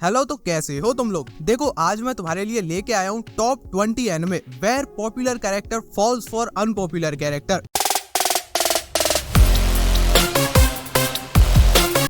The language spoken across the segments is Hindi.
हेलो, तो कैसे हो तुम लोग। देखो, आज मैं तुम्हारे लिए लेके आया हूँ top 20 anime where popular character falls for unpopular character.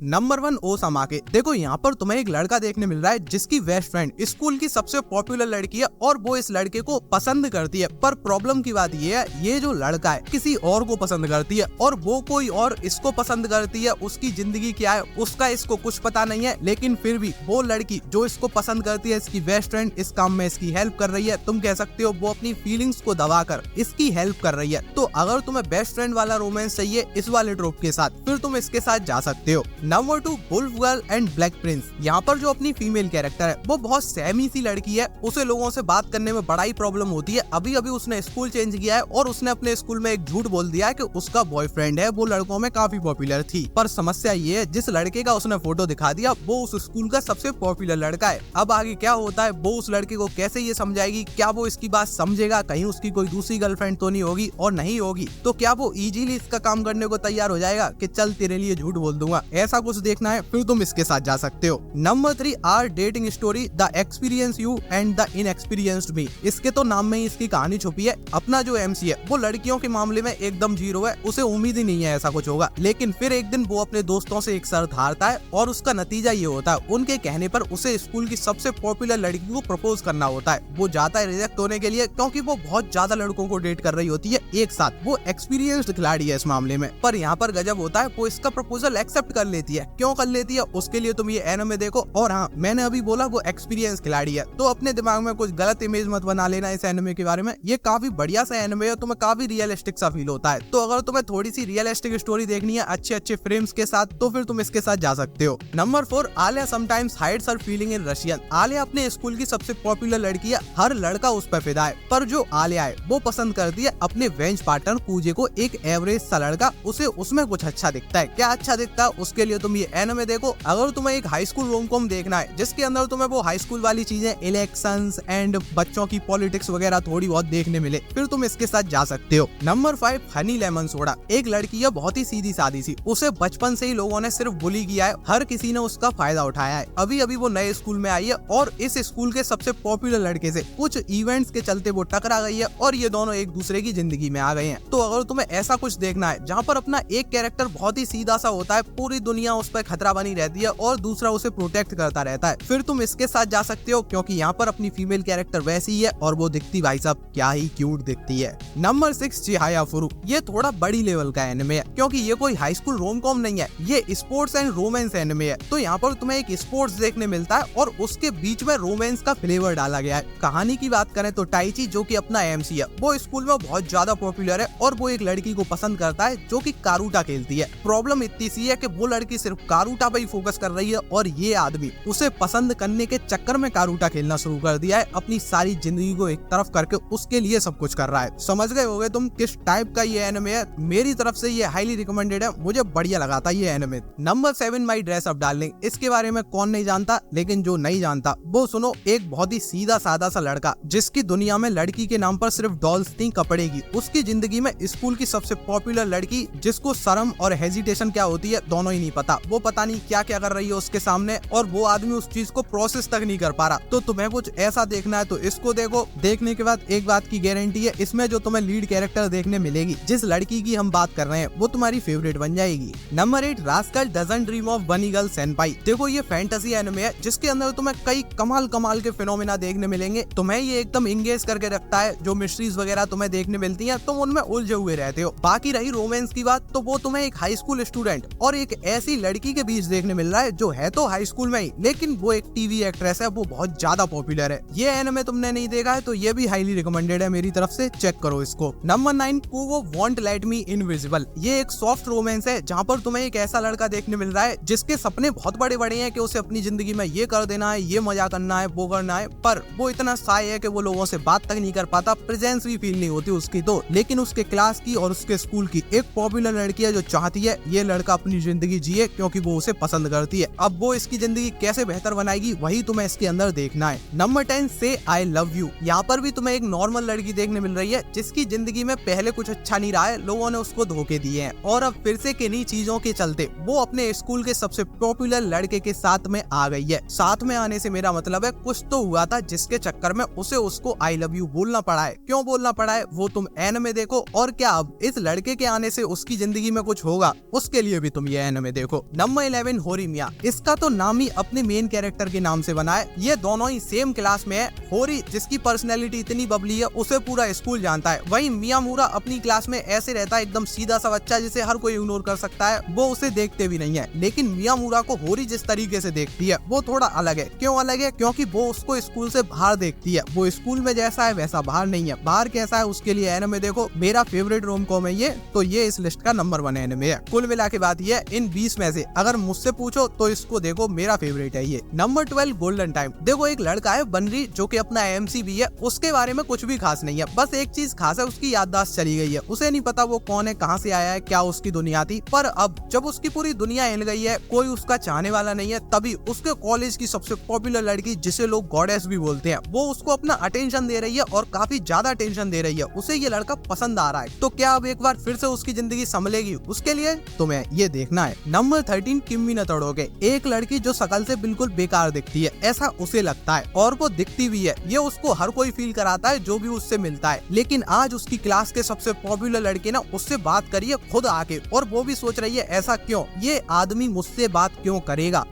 Number 1 Osamake. देखो, यहाँ पर तुम्हें एक लड़का देखने मिल रहा है जिसकी बेस्ट फ्रेंड स्कूल की सबसे पॉपुलर लड़की है और वो इस लड़के को पसंद करती है। पर प्रॉब्लम की बात ये है, ये जो लड़का है किसी और को पसंद करती है और वो कोई और इसको पसंद करती है। उसकी जिंदगी क्या है उसका इसको कुछ पता नहीं है, लेकिन फिर भी वो लड़की जो इसको पसंद करती है, इसकी बेस्ट फ्रेंड, इस काम में इसकी हेल्प कर रही है। तुम कह सकते हो वो अपनी फीलिंग्स को दबाकर इसकी हेल्प कर रही है। तो अगर तुम्हें बेस्ट फ्रेंड वाला रोमांस चाहिए इस वाले ट्रोप के साथ, फिर तुम इसके साथ जा सकते हो। Number 2 wolf girl and black prince. यहाँ पर जो अपनी फीमेल कैरेक्टर है वो बहुत सहमी सी लड़की है। उसे लोगों से बात करने में बड़ा ही प्रॉब्लम होती है। अभी अभी उसने स्कूल चेंज किया है और उसने अपने स्कूल में एक झूठ बोल दिया है कि उसका बॉयफ्रेंड है, वो लड़कों में काफी पॉपुलर थी। पर समस्या ये है, जिस लड़के का उसने फोटो दिखा दिया वो उस स्कूल का सबसे पॉपुलर लड़का है। अब आगे क्या होता है, वो उस लड़के को कैसे ये समझाएगी, क्या वो इसकी बात समझेगा, कहीं उसकी कोई दूसरी गर्लफ्रेंड तो नहीं होगी, और नहीं होगी तो क्या वो इजीली इसका काम करने को तैयार हो जाएगा कि चल तेरे लिए झूठ बोल दूंगा। ऐसा कुछ देखना है फिर तुम इसके साथ जा सकते हो। Number 3 our dating story the experience you and the inexperienced me. इसके तो नाम में ही इसकी कहानी छुपी है। अपना जो एमसी है वो लड़कियों के मामले में एकदम जीरो है, उसे उम्मीद ही नहीं है ऐसा कुछ होगा। लेकिन फिर एक दिन वो अपने दोस्तों से एक शर्त हारता है और उसका नतीजा ये होता है, उनके कहने पर उसे स्कूल की सबसे पॉपुलर लड़की को प्रपोज करना होता है। वो जाता है रिजेक्ट होने के लिए, क्योंकि वो बहुत ज्यादा लड़कों को डेट कर रही होती है एक साथ। वो एक्सपीरियंस्ड खिलाड़ी है इस मामले में। पर यहाँ पर गजब होता है, वो इसका प्रपोजल एक्सेप्ट कर लेती है। क्यों कर लेती है उसके लिए तुम ये एनिमे देखो। और हाँ, मैंने अभी बोला वो एक्सपीरियंस खिलाड़ी है, तो अपने दिमाग में कुछ गलत इमेज मत बना लेना इस एनिमे के बारे में। ये काफी बढ़िया सा एनिमे है, तुम्हें काफी रियलिस्टिक सा फील होता है। तो अगर तुम्हें थोड़ी सी रियलिस्टिक स्टोरी देखनी है अच्छे अच्छे फ्रेम्स के साथ, तो फिर तुम इसके साथ जा सकते हो। Number 4 Alya sometimes hides her feeling in Russian. Alya अपने स्कूल की सबसे पॉपुलर लड़की है, हर लड़का उस पर फिदा है। पर जो आलिया है वो पसंद करती है अपने बेंच पार्टनर पूजे को, एक एवरेज सा लड़का। उसे उसमें कुछ अच्छा दिखता है। क्या अच्छा दिखता है उसके लिए तुम ये एनिमे देखो। अगर तुम्हें एक हाई स्कूल रोम-कॉम देखना है जिसके अंदर तुम्हें वो हाई स्कूल वाली चीजें, इलेक्शंस एंड बच्चों की पॉलिटिक्स वगैरह थोड़ी बहुत देखने मिले, फिर तुम इसके साथ जा सकते हो। Number 5 honey lemon soda. एक लड़की है बहुत ही सीधी सादी सी, उसे बचपन से ही लोगों ने सिर्फ बुली किया है, हर किसी ने उसका फायदा उठाया है। अभी अभी वो नए स्कूल में आई है और इस स्कूल के सबसे पॉपुलर लड़के से कुछ इवेंट्स के चलते वो टकरा गई है और ये दोनों एक दूसरे की जिंदगी में आ गए हैं। तो अगर तुम्हें ऐसा कुछ देखना है जहाँ पर अपना एक कैरेक्टर बहुत ही सीधा सा होता है, पूरी दुनिया उस पर खतरा बनी रहती है और दूसरा उसे प्रोटेक्ट करता रहता है, फिर तुम इसके साथ जा सकते हो। क्योंकि यहाँ पर अपनी फीमेल कैरेक्टर वैसी ही है और वो दिखती भाई साहब क्या ही क्यूट दिखती है। नंबर 6 चिहाया फुरु। ये थोड़ा बड़ी लेवल का एनिमे है, क्योंकि ये कोई हाई स्कूल रोम-कॉम नहीं है, ये स्पोर्ट्स एंड रोमांस एनिमे है। तो यहाँ पर तुम्हें एक स्पोर्ट्स देखने मिलता है और उसके बीच में रोमांस का फ्लेवर डाला गया है। कहानी की बात करें तो टाइची, जो कि अपना एमसी है, वो स्कूल में बहुत ज्यादा पॉपुलर है और वो एक लड़की को पसंद करता है जो कि कारूटा खेलती है। प्रॉब्लम इतनी सी है कि वो लड़की सिर्फ कारूटा पे ही फोकस कर रही है और ये आदमी उसे पसंद करने के चक्कर में कारूटा खेलना शुरू कर दिया है। अपनी सारी जिंदगी को एक तरफ करके उसके लिए सब कुछ कर रहा है। समझ गए होगे तुम किस टाइप का ये एनिमे है। मेरी तरफ से ये हाईली रिकमेंडेड है, मुझे बढ़िया लगा था ये anime. Number 7 my dress up darling. इसके बारे में कौन नहीं जानता, लेकिन जो नहीं जानता वो सुनो। एक बहुत ही सीधा सादा सा लड़का जिसकी दुनिया में लड़की के नाम पर सिर्फ डॉल्स थी कपड़े की, उसकी जिंदगी में स्कूल की सबसे पॉपुलर लड़की जिसको शर्म और हेजिटेशन क्या होती है दोनों ही नहीं पता, वो पता नहीं क्या क्या कर रही है उसके सामने और वो आदमी उस चीज को प्रोसेस तक नहीं कर पा रहा। तो तुम्हें कुछ ऐसा देखना है तो इसको देखो। देखने के बाद एक बात की गारंटी है, इसमें जो तुम्हें लीड कैरेक्टर देखने मिलेगी, जिस लड़की की हम बात कर रहे हैं, वो तुम्हारी फेवरेट बन जाएगी। Number 8 rascal doesn't dream of बनी गर्ल सेनपाई। देखो, ये फैंटेसी एनिमे है जिसके अंदर तुम्हें कई कमाल के फिनोमेना देखने मिलेंगे। तुम्हें ये एकदम इंगेज करके रखता है। जो मिस्ट्रीज वगैरह तुम्हें देखने मिलती है तुम उनमें उलझे हुए रहते हो। बाकी रही रोमांस की बात, तो वो तुम्हें एक हाई स्कूल स्टूडेंट और एक ऐसी लड़की के बीच देखने मिल रहा है जो है तो हाई स्कूल में ही, लेकिन वो एक टीवी एक्ट्रेस है, वो बहुत ज्यादा पॉपुलर है। ये एनिमे तुमने नहीं देखा है तो ये भी हाईली रिकमेंडेड है मेरी तरफ से, चेक करो इसको। Number 9 Kubo won't let me invisible. ये एक सॉफ्ट रोमांस है जहाँ पर तुम्हें एक ऐसा लड़का देखने मिल रहा है जिसके सपने बहुत बड़े बड़े हैं कि उसे अपनी जिंदगी में ये कर देना है, ये मजा करना है, वो करना है, पर वो इतना साय है कि वो लोगों से बात तक नहीं कर पाता, प्रेजेंस भी फील नहीं होती उसकी। तो लेकिन उसके क्लास की और उसके स्कूल की एक पॉपुलर लड़की है जो चाहती है ये लड़का अपनी जिंदगी जिए है क्योंकि वो उसे पसंद करती है। अब वो इसकी जिंदगी कैसे बेहतर बनाएगी वही तुम्हें इसके अंदर देखना है। नंबर 10 से आई लव यू। यहाँ पर भी तुम्हें एक नॉर्मल लड़की देखने मिल रही है जिसकी जिंदगी में पहले कुछ अच्छा नहीं रहा है, लोगों ने उसको धोखे दिए हैं और अब फिर से किन्हीं चीजों के चलते वो अपने स्कूल के सबसे पॉपुलर लड़के के साथ में आ गई है। साथ में आने से मेरा मतलब है कुछ तो हुआ था जिसके चक्कर में उसे उसको आई लव यू बोलना पड़ा है। क्यों बोलना पड़ा है वो तुम एन में देखो, और क्या अब इस लड़के के आने से उसकी जिंदगी में कुछ होगा उसके लिए भी तुम ये एन में देखो। नंबर 11 होरीमिया। इसका तो नाम ही अपने मेन कैरेक्टर के नाम से बना है। ये दोनों ही सेम क्लास में है। होरी जिसकी पर्सनैलिटी इतनी बबली है उसे पूरा स्कूल जानता है, वहीं मियामुरा अपनी क्लास में ऐसे रहता है एकदम सीधा सा बच्चा जिसे हर कोई इग्नोर कर सकता है, वो उसे देखते भी नहीं है। लेकिन मियामुरा को होरी जिस तरीके से देखती है वो थोड़ा अलग है। क्यों अलग है? क्योंकि वो उसको स्कूल से बाहर देखती है। वो स्कूल में जैसा है वैसा बाहर नहीं है। बाहर कैसा है उसके लिए एनिमे देखो। मेरा फेवरेट रोम कॉम है ये, तो ये इस लिस्ट का नंबर 1 एनिमे है। कुल मिला के बात ये इन 20 में से अगर मुझसे पूछो तो इसको देखो, मेरा फेवरेट है ये। Number 12 golden time. देखो एक लड़का है बनरी जो कि अपना एमसी भी है, उसके बारे में कुछ भी खास नहीं है, बस एक चीज खास है उसकी याददाश्त चली गई है। उसे नहीं पता वो कौन है, कहाँ से आया है, क्या उसकी दुनिया थी। पर अब जब उसकी पूरी दुनिया हिल गई है, कोई उसका चाहने वाला नहीं है, तभी उसके कॉलेज की सबसे पॉपुलर लड़की जिसे लोग गॉडेस भी बोलते हैं वो उसको अपना अटेंशन दे रही है और काफी ज्यादा अटेंशन दे रही है। उसे ये लड़का पसंद आ रहा है, तो क्या अब एक बार फिर से उसकी जिंदगी संभलेगी? उसके लिए तुम्हें ये देखना है। नंबर 13 किम्मी न तोड़ोगे। एक लड़की जो शकल से बिल्कुल बेकार दिखती है ऐसा उसे लगता है और वो दिखती भी है, ये उसको हर कोई फील कराता है जो भी उससे मिलता है। लेकिन आज उसकी क्लास के सबसे पॉपुलर लड़के ना उससे बात करिए खुद आके, और वो भी सोच रही है ऐसा क्यों, ये आदमी मुझसे बात क्यों करेगा?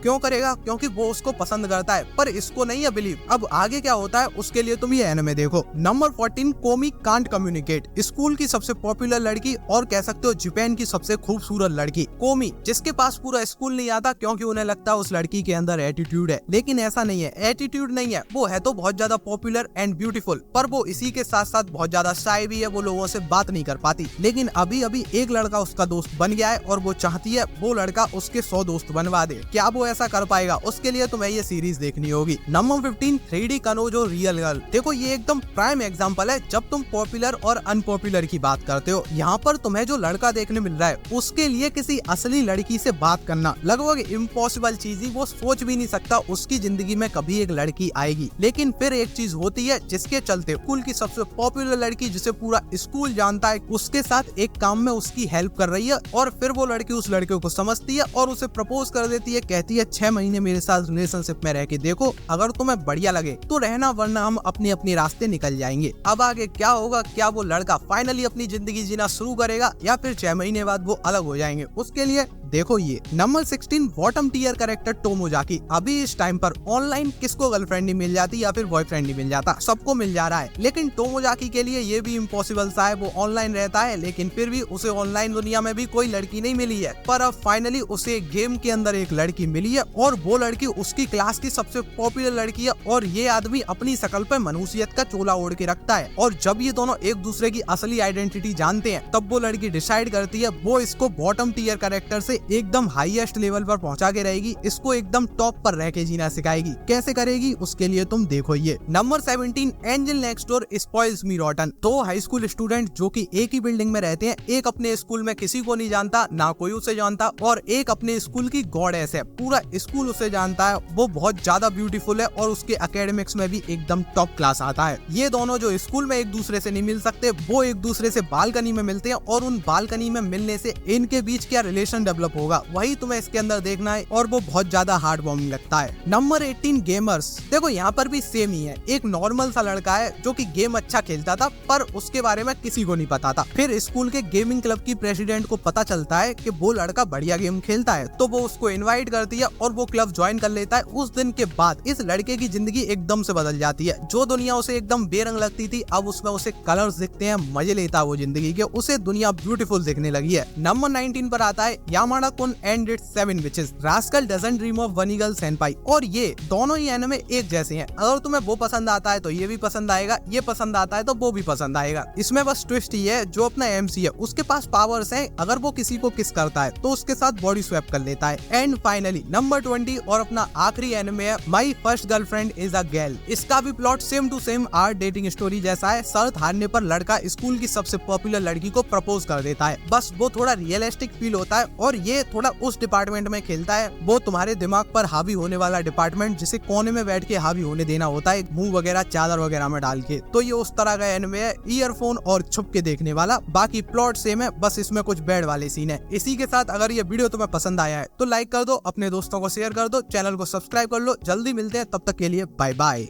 क्योंकि वो उसको पसंद करता है, पर इसको नहीं है बिलीव। अब आगे क्या होता है उसके लिए तुम ये एनिमे देखो। Number 14 Komi can't communicate. School की सबसे पॉपुलर लड़की और कह सकते हो जापान की सबसे खूबसूरत लड़की कोमी, जिसके पास पूरा स्कूल नहीं आता क्योंकि उन्हें लगता है उस लड़की के अंदर एटीट्यूड है। लेकिन ऐसा नहीं है, एटीट्यूड नहीं है, वो है तो बहुत ज्यादा पॉपुलर एंड ब्यूटीफुल, पर वो इसी के साथ साथ बहुत ज्यादा शाय भी है, वो लोगों से बात नहीं कर पाती। लेकिन अभी अभी एक लड़का उसका दोस्त बन गया है और वो चाहती है वो लड़का उसके 100 दोस्त बनवा दे। क्या वो ऐसा कर पाएगा? उसके लिए तुम्हें ये सीरीज देखनी होगी। Number 15 3D Kanojo real girl. देखो ये एकदम प्राइम एग्जांपल है जब तुम पॉपुलर और अनपॉपुलर की बात करते हो। यहाँ पर तुम्हें जो लड़का देखने मिल रहा है उसके लिए किसी असली लड़की से बात करना लगभग इम्पॉसिबल चीज ही, वो सोच भी नहीं सकता उसकी जिंदगी में कभी एक लड़की आएगी। लेकिन फिर एक चीज होती है जिसके चलते स्कूल की सबसे पॉपुलर लड़की जिसे पूरा स्कूल जानता है उसके साथ एक काम में उसकी हेल्प कर रही है, और फिर वो लड़की उस लड़के को समझती है और उसे प्रपोज कर देती है। कहती है 6 महीने मेरे साथ रिलेशनशिप में रह के देखो, अगर तुम्हें बढ़िया लगे तो रहना, वरना हम अपने अपने रास्ते निकल जाएंगे। अब आगे क्या होगा? क्या वो लड़का फाइनली अपनी जिंदगी जीना शुरू करेगा या फिर 6 महीने बाद वो अलग हो जाएंगे? उसके लिए देखो ये। Number 16 bottom tier character Tomozaki. अभी इस टाइम पर ऑनलाइन किसको गर्लफ्रेंड नहीं मिल जाती या फिर बॉयफ्रेंड नहीं मिल जाता, सबको मिल जा रहा है। लेकिन टोमोजाकी के लिए ये भी इम्पॉसिबल सा है, वो ऑनलाइन रहता है लेकिन फिर भी उसे ऑनलाइन दुनिया में भी कोई लड़की नहीं मिली है। पर अब फाइनली उसे गेम के अंदर एक लड़की मिली है और वो लड़की उसकी क्लास की सबसे पॉपुलर लड़की है, और ये आदमी अपनी शकल पे मनुष्यत का चोला ओढ़ के रखता है। और जब ये दोनों एक दूसरे की असली आइडेंटिटी जानते हैं तब वो लड़की डिसाइड करती है वो इसको बॉटम टीयर कैरेक्टर से एकदम हाईएस्ट लेवल पर पहुंचा के रहेगी, इसको एकदम टॉप पर रह के जीना सिखाएगी। कैसे करेगी उसके लिए तुम देखो ये। Number 17 angel next door spoils me rotten. 2 high school student जो कि एक ही बिल्डिंग में रहते हैं, एक अपने स्कूल में किसी को नहीं जानता, ना कोई उसे जानता, और एक अपने स्कूल की गॉडेस है, पूरा स्कूल उसे जानता है, वो बहुत ज्यादा ब्यूटीफुल है और उसके एकेडमिक्स में भी एकदम टॉप क्लास आता है। ये दोनों जो स्कूल में एक दूसरे से नहीं मिल सकते, वो एक दूसरे से बालकनी में मिलते हैं, और उन बालकनी में मिलने से इनके बीच क्या रिलेशन डेवलप होगा वही तुम्हें इसके अंदर देखना है, और वो बहुत ज्यादा हार्ट वार्मिंग लगता है। Number 18 gamers. देखो यहाँ पर भी सेम ही है, एक नॉर्मल सा लड़का है जो कि गेम अच्छा खेलता था पर उसके बारे में किसी को नहीं पता था। फिर स्कूल के गेमिंग क्लब की प्रेसिडेंट को पता चलता है कि वो लड़का बढ़िया गेम खेलता है, तो वो उसको इनवाइट करती है और वो क्लब ज्वाइन कर लेता है। उस दिन के बाद इस लड़के की जिंदगी एकदम से बदल जाती है। जो दुनिया उसे एकदम बेरंग लगती थी अब उसमें उसे कलर्स दिखते हैं, मजे लेता है वो जिंदगी के, उसे दुनिया ब्यूटीफुल दिखने लगी है। नंबर 19 पर आता है यामाडा कुन and it's 7 witches. Rascal doesn't dream of Vani girl सेनपाई। और ये दोनों ही एनिमे एक जैसे हैं, अगर तुम्हें वो पसंद आता है तो ये भी पसंद आएगा, ये पसंद आता है तो वो भी पसंद आएगा। इसमें बस ट्विस्ट ये है, जो अपना एमसी है उसके पास पावर्स हैं, अगर वो किसी को किस करता है तो उसके साथ बॉडी स्वैप कर लेता है। एंड फाइनली नंबर 20 और अपना आखिरी एनिमे है my first girlfriend is a girl. इसका भी plot same to same art dating story जैसा है। शर्त हारने पर लड़का स्कूल की सबसे पॉपुलर लड़की को प्रपोज कर देता है, बस वो थोड़ा रियलिस्टिक फील होता है। और ये थोड़ा उस डिपार्टमेंट में खेलता है, वो तुम्हारे दिमाग पर हावी होने वाला डिपार्टमेंट, जिसे कोने में बैठ के हावी होने देना होता है मुंह वगैरह चादर वगैरह में डाल के। तो ये उस तरह का एनिमे है, ईयरफोन और छुप के देखने वाला। बाकी प्लॉट सेम है, बस इसमें कुछ बेड वाले सीन है। इसी के साथ अगर ये वीडियो तुम्हें पसंद आया है तो लाइक कर दो, अपने दोस्तों को शेयर कर दो, चैनल को सब्सक्राइब कर लो। जल्दी मिलते हैं, तब तक के लिए बाय बाय।